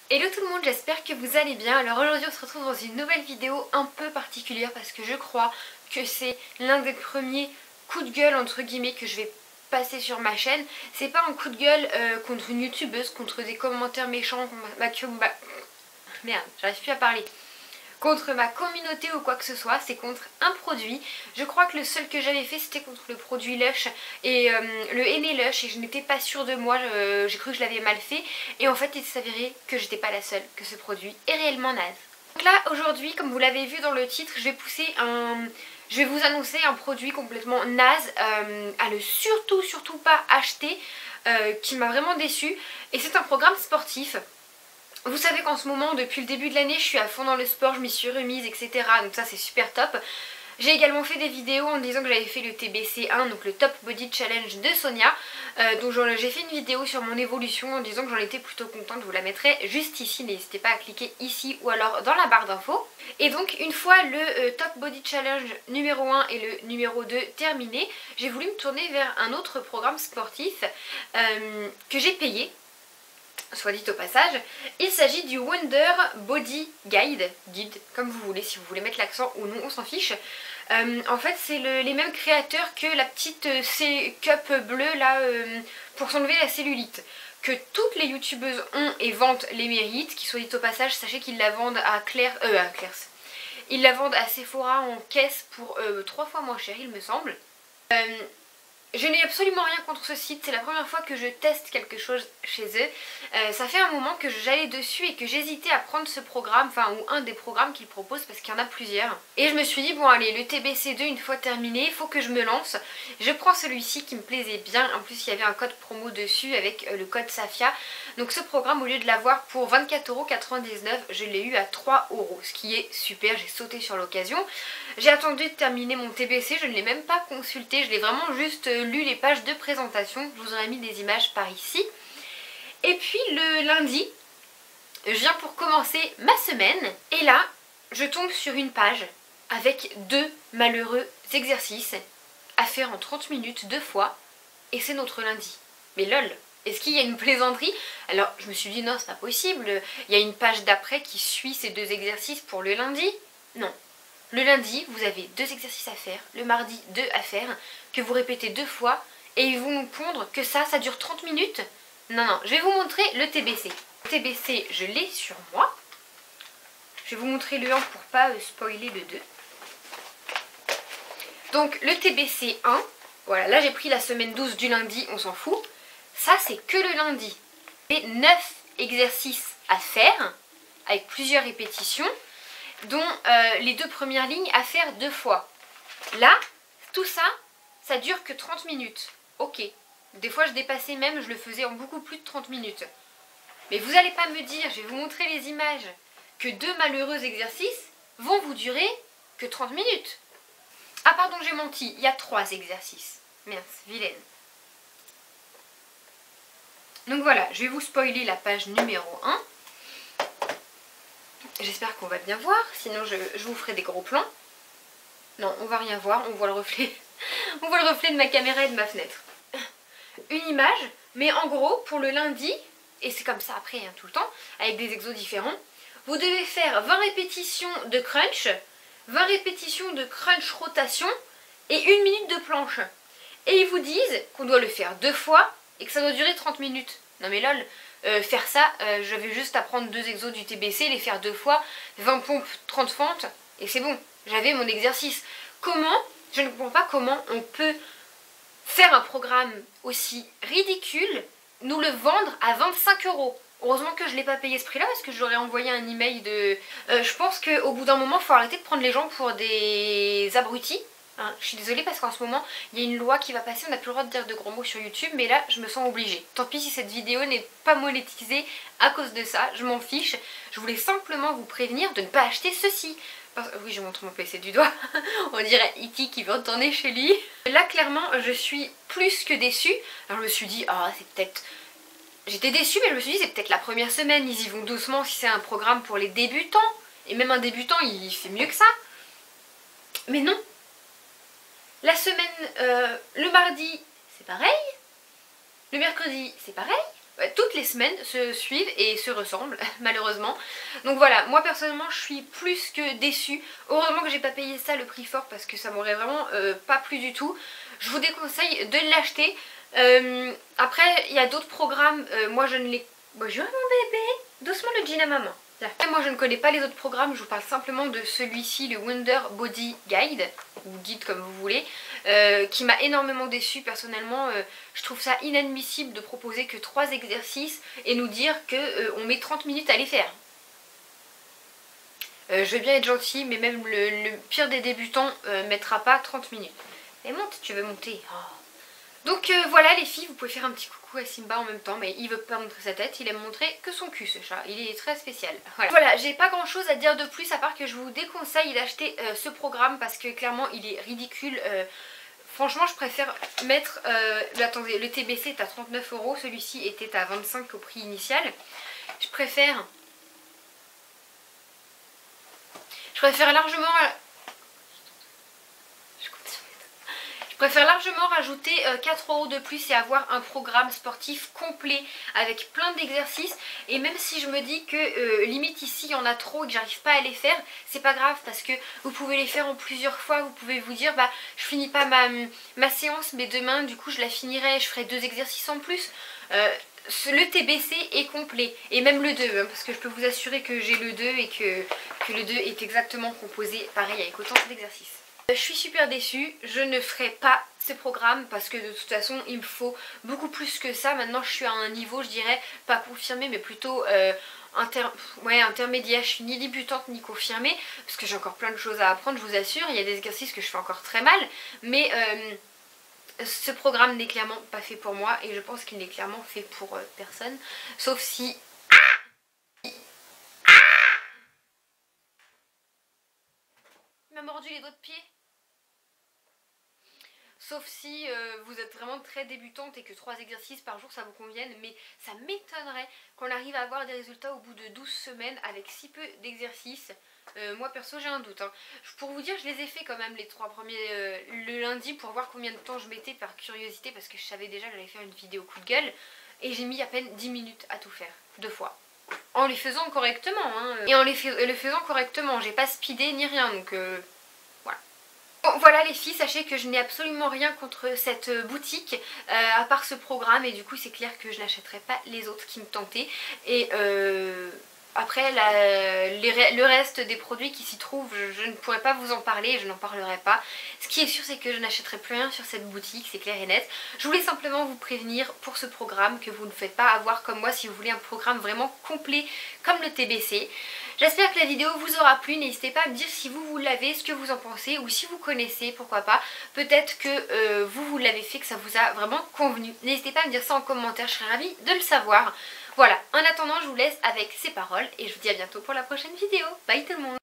Hello tout le monde, j'espère que vous allez bien. Alors aujourd'hui on se retrouve dans une nouvelle vidéo un peu particulière parce que je crois que c'est l'un des premiers coups de gueule entre guillemets que je vais passer sur ma chaîne. C'est pas un coup de gueule contre une youtubeuse, contre des commentaires méchants, merde, j'arrive plus à parler. Contre ma communauté ou quoi que ce soit, c'est contre un produit. Je crois que le seul que j'avais fait c'était contre le produit Lush et le Henné Lush, et je n'étais pas sûre de moi, j'ai cru que je l'avais mal fait et en fait il s'avérait que j'étais pas la seule, que ce produit est réellement naze. Donc là aujourd'hui, comme vous l'avez vu dans le titre, je vais vous annoncer un produit complètement naze à ne surtout pas acheter, qui m'a vraiment déçue, et c'est un programme sportif. Vous savez qu'en ce moment, depuis le début de l'année, je suis à fond dans le sport, je m'y suis remise, etc. Donc ça c'est super top. J'ai également fait des vidéos en disant que j'avais fait le TBC1, donc le Top Body Challenge de Sonia. Donc j'ai fait une vidéo sur mon évolution en disant que j'en étais plutôt contente. Je vous la mettrai juste ici, n'hésitez pas à cliquer ici ou alors dans la barre d'infos. Et donc une fois le Top Body Challenge numéro 1 et le numéro 2 terminés, j'ai voulu me tourner vers un autre programme sportif que j'ai payé, soit dit au passage. Il s'agit du Wonder Body Guide, comme vous voulez, si vous voulez mettre l'accent ou non, on s'en fiche. En fait c'est les mêmes créateurs que la petite cup bleue là pour s'enlever la cellulite, que toutes les youtubeuses ont et vantent les mérites, qui soit dit au passage, sachez qu'ils la vendent à Claire's. Ils la vendent à Sephora en caisse pour 3 fois moins cher il me semble. Je n'ai absolument rien contre ce site, c'est la première fois que je teste quelque chose chez eux. Ça fait un moment que j'allais dessus et que j'hésitais à prendre ce programme, enfin ou un des programmes qu'ils proposent parce qu'il y en a plusieurs. Et je me suis dit bon allez, le TBC2 une fois terminé, il faut que je me lance. Je prends celui-ci qui me plaisait bien, en plus il y avait un code promo dessus avec le code Safia. Donc ce programme, au lieu de l'avoir pour 24,99 €, je l'ai eu à 3 €, ce qui est super, j'ai sauté sur l'occasion. J'ai attendu de terminer mon TBC, je ne l'ai même pas consulté, je l'ai vraiment juste lu les pages de présentation, je vous aurais mis des images par ici. Et puis le lundi, je viens pour commencer ma semaine, et là, je tombe sur une page avec 2 malheureux exercices à faire en 30 minutes 2 fois, et c'est notre lundi. Mais lol, est-ce qu'il y a une plaisanterie? Alors je me suis dit non, c'est pas possible, il y a une page d'après qui suit ces 2 exercices pour le lundi. Non. Le lundi, vous avez 2 exercices à faire, le mardi 2 à faire, que vous répétez 2 fois, et ils vont nous pondre que ça dure 30 minutes. Non, je vais vous montrer le TBC. Le TBC, je l'ai sur moi. Je vais vous montrer le 1 pour pas spoiler le 2. Donc le TBC 1, voilà, là j'ai pris la semaine 12 du lundi, on s'en fout. Ça c'est que le lundi. Et 9 exercices à faire, avec plusieurs répétitions, dont les 2 premières lignes à faire 2 fois. Là, tout ça, ça dure que 30 minutes. Ok. Des fois je dépassais même, je le faisais en beaucoup plus de 30 minutes. Mais vous n'allez pas me dire, je vais vous montrer les images, que 2 malheureux exercices vont vous durer que 30 minutes. Ah pardon, j'ai menti, il y a 3 exercices. Mince, vilaine. Donc voilà, je vais vous spoiler la page numéro 1. J'espère qu'on va bien voir, sinon je vous ferai des gros plans. Non, on va rien voir, on voit le reflet. On voit le reflet de ma caméra et de ma fenêtre. Une image, mais en gros, pour le lundi, et c'est comme ça après, hein, tout le temps, avec des exos différents, vous devez faire 20 répétitions de crunch, 20 répétitions de crunch rotation et 1 minute de planche. Et ils vous disent qu'on doit le faire 2 fois et que ça doit durer 30 minutes. Non mais lol, faire ça, j'avais juste à prendre 2 exos du TBC, les faire 2 fois, 20 pompes, 30 fentes, et c'est bon, j'avais mon exercice. Comment? Je ne comprends pas comment on peut faire un programme aussi ridicule, nous le vendre à 25 €. Heureusement que je ne l'ai pas payé ce prix-là parce que j'aurais envoyé un email de... je pense qu'au bout d'un moment, il faut arrêter de prendre les gens pour des abrutis. Hein, je suis désolée parce qu'en ce moment, il y a une loi qui va passer, on n'a plus le droit de dire de gros mots sur YouTube, mais là, je me sens obligée. Tant pis si cette vidéo n'est pas monétisée à cause de ça, je m'en fiche. Je voulais simplement vous prévenir de ne pas acheter ceci. Oui, je montre mon PC du doigt. On dirait E.T. qui veut retourner chez lui. Là, clairement, je suis plus que déçue. Alors, je me suis dit, ah, c'est peut-être... J'étais déçue, mais je me suis dit, c'est peut-être la première semaine. Ils y vont doucement si c'est un programme pour les débutants. Et même un débutant, il fait mieux que ça. Mais non. La semaine, le mardi, c'est pareil. Le mercredi, c'est pareil. toutes les semaines se suivent et se ressemblent malheureusement. Donc voilà, moi personnellement je suis plus que déçue. Heureusement que j'ai pas payé ça le prix fort parce que ça m'aurait vraiment pas plu du tout. Je vous déconseille de l'acheter. Après il y a d'autres programmes, moi je ne les... Bonjour mon bébé, doucement le jean à maman. Moi je ne connais pas les autres programmes, je vous parle simplement de celui-ci, le Wonder Body Guide, ou guide comme vous voulez, qui m'a énormément déçue personnellement. Je trouve ça inadmissible de proposer que 3 exercices et nous dire qu'on met 30 minutes à les faire. Je veux bien être gentille, mais même le pire des débutants mettra pas 30 minutes. Et monte, tu veux monter. Oh. Donc voilà les filles, vous pouvez faire un petit coucou à Simba en même temps, mais il veut pas montrer sa tête, il aime montrer que son cul ce chat, il est très spécial. Voilà, j'ai pas grand chose à dire de plus à part que je vous déconseille d'acheter ce programme parce que clairement il est ridicule. Franchement je préfère mettre, attendez, le TBC est à 39 €, celui-ci était à 25 au prix initial. Je préfère largement... Je préfère largement rajouter 4 € de plus et avoir un programme sportif complet avec plein d'exercices. Et même si je me dis que limite ici il y en a trop et que j'arrive pas à les faire, c'est pas grave parce que vous pouvez les faire en plusieurs fois. Vous pouvez vous dire bah je finis pas ma séance mais demain du coup je la finirai, je ferai 2 exercices en plus. Le TBC est complet et même le 2 hein, parce que je peux vous assurer que j'ai le 2 et que le 2 est exactement composé pareil avec autant d'exercices. Je suis super déçue, je ne ferai pas ce programme parce que de toute façon il me faut beaucoup plus que ça. Maintenant je suis à un niveau je dirais pas confirmé mais plutôt intermédiaire. Je suis ni débutante ni confirmée parce que j'ai encore plein de choses à apprendre, je vous assure. Il y a des exercices que je fais encore très mal mais ce programme n'est clairement pas fait pour moi et je pense qu'il n'est clairement fait pour personne sauf si... Il m'a mordu les doigts de pied. Sauf si vous êtes vraiment très débutante et que 3 exercices par jour ça vous convienne. Mais ça m'étonnerait qu'on arrive à avoir des résultats au bout de 12 semaines avec si peu d'exercices. Moi perso j'ai un doute. Hein. Pour vous dire je les ai fait quand même les 3 premiers le lundi pour voir combien de temps je mettais par curiosité. Parce que je savais déjà que j'allais faire une vidéo coup de gueule. Et j'ai mis à peine 10 minutes à tout faire. 2 fois. En les faisant correctement. Hein. Et en les faisant correctement. J'ai pas speedé ni rien donc... Bon, voilà les filles, sachez que je n'ai absolument rien contre cette boutique à part ce programme et du coup c'est clair que je n'achèterai pas les autres qui me tentaient et après le reste des produits qui s'y trouvent je ne pourrais pas vous en parler et je n'en parlerai pas. Ce qui est sûr c'est que je n'achèterai plus rien sur cette boutique, c'est clair et net. Je voulais simplement vous prévenir pour ce programme que vous ne faites pas avoir comme moi si vous voulez un programme vraiment complet comme le TBC. J'espère que la vidéo vous aura plu, n'hésitez pas à me dire si vous l'avez, ce que vous en pensez ou si vous connaissez, pourquoi pas. Peut-être que vous l'avez fait, que ça vous a vraiment convenu. N'hésitez pas à me dire ça en commentaire, je serais ravie de le savoir. Voilà, en attendant je vous laisse avec ces paroles et je vous dis à bientôt pour la prochaine vidéo. Bye tout le monde!